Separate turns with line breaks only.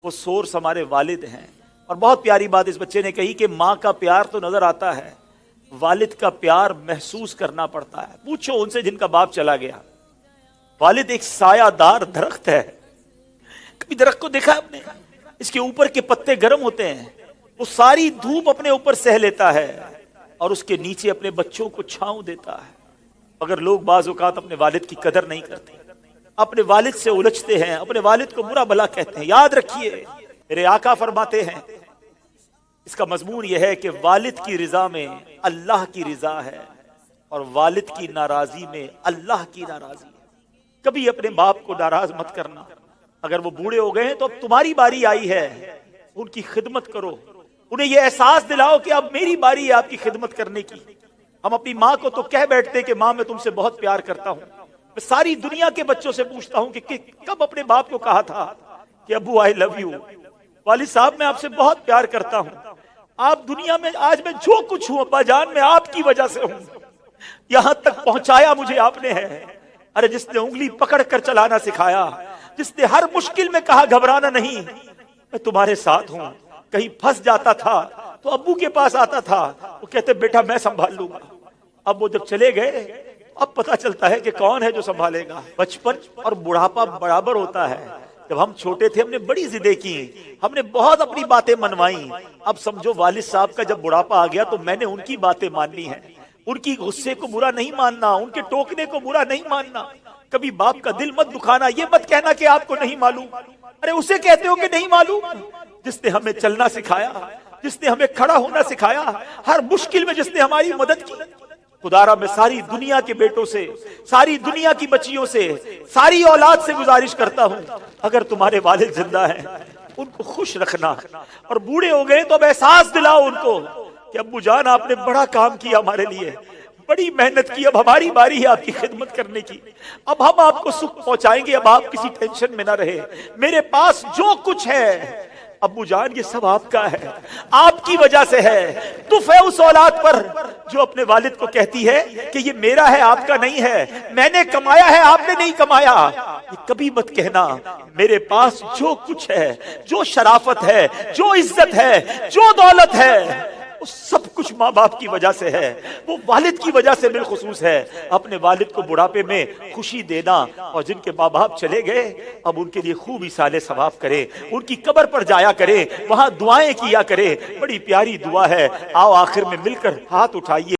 وہ سورس ہمارے والد ہیں۔ اور بہت پیاری بات اس بچے نے کہی کہ ماں کا پیار تو نظر آتا ہے، والد کا پیار محسوس کرنا پڑتا ہے۔ پوچھو ان سے جن کا باپ چلا گیا۔ والد ایک سایہ دار درخت ہے، کبھی درخت کو دیکھا آپ نے؟ اس کے اوپر کے پتے گرم ہوتے ہیں، وہ ساری دھوپ اپنے اوپر سہ لیتا ہے اور اس کے نیچے اپنے بچوں کو چھاؤں دیتا ہے۔ مگر لوگ بعض اوقات اپنے والد کی قدر نہیں کرتے، اپنے والد سے الجھتے ہیں، اپنے والد کو برا بھلا کہتے ہیں۔ یاد رکھیے میرے آقا فرماتے ہیں، اس کا مضمون یہ ہے کہ والد کی رضا میں اللہ کی رضا ہے اور والد کی ناراضی میں اللہ کی ناراضی ہے۔ کبھی اپنے باپ کو ناراض مت کرنا، اگر وہ بوڑھے ہو گئے ہیں تو اب تمہاری باری آئی ہے، ان کی خدمت کرو، انہیں یہ احساس دلاؤ کہ اب میری باری ہے آپ کی خدمت کرنے کی۔ ہم اپنی ماں کو تو کہہ بیٹھتے کہ ماں میں تم سے بہت پیار کرتا ہوں، میں ساری دنیا کے بچوں سے پوچھتا ہوں کہ کب اپنے باپ کو کہا تھا کہ ابو آئی لو یو، والد صاحب میں آپ سے بہت پیار کرتا ہوں، آپ دنیا میں آج میں جو کچھ ہوں ابا جان میں آپ کی وجہ سے ہوں، یہاں تک پہنچایا مجھے آپ نے ہے۔ ارے جس نے انگلی پکڑ کر چلانا سکھایا، جس نے ہر مشکل میں کہا گھبرانا نہیں، میں تمہارے ساتھ ہوں، کہیں پھنس جاتا تھا تو ابو کے پاس آتا تھا، وہ کہتے بیٹا میں سنبھال لوں گا۔ اب وہ جب چلے گئے اب پتا چلتا ہے کہ کون ہے جو سنبھالے گا۔ بچپن اور بڑھاپا برابر ہوتا ہے۔ جب ہم چھوٹے تھے ہم نے بڑی ضدیں کی، ہم نے بہت اپنی باتیں منوائیں، اب سمجھو والد صاحب کا جب بڑھاپا آ گیا تو میں نے ان کی باتیں ماننی ہیں، ان کی غصے کو برا نہیں ماننا، ان کے ٹوکنے کو برا نہیں ماننا۔ کبھی باپ کا دل مت دکھانا، یہ مت کہنا کہ آپ کو نہیں معلوم، ارے اسے کہتے ہو کہ نہیں معلوم، جس نے ہمیں چلنا سکھایا، جس نے ہمیں کھڑا ہونا سکھایا، ہر مشکل میں جس نے ہماری مدد کی۔ خدارا میں ساری دنیا کے بیٹوں سے، ساری دنیا کی بچیوں سے، ساری اولاد سے گزارش کرتا ہوں، اگر تمہارے والد زندہ ہیں ان کو خوش رکھنا، اور بوڑھے ہو گئے تو اب احساس دلاؤ ان کو کہ ابو جان آپ نے بڑا کام کیا ہمارے لیے، بڑی محنت کی، اب ہماری باری ہے آپ کی خدمت کرنے کی، اب ہم آپ کو سکھ پہنچائیں گے، اب آپ کسی ٹینشن میں نہ رہے، میرے پاس جو کچھ ہے ابو جان یہ سب آپ کا ہے، آپ کی وجہ سے ہے۔ تف ہے اس اولاد پر جو اپنے والد کو کہتی ہے کہ یہ میرا ہے آپ کا نہیں ہے، میں نے کمایا ہے آپ نے نہیں کمایا۔ یہ کبھی مت کہنا میرے پاس جو کچھ ہے، جو شرافت ہے، جو عزت ہے، جو دولت ہے، وہ سب کچھ ماں باپ کی وجہ سے ہے، وہ والد کی وجہ سے بالخصوص ہے۔ اپنے والد کو بڑھاپے میں خوشی دینا، اور جن کے ماں باپ چلے گئے اب ان کے لیے خوب ایصال ثواب کرے، ان کی قبر پر جایا کرے، وہاں دعائیں کیا کرے۔ بڑی پیاری دعا ہے، آؤ آخر میں مل کر ہاتھ اٹھائیے۔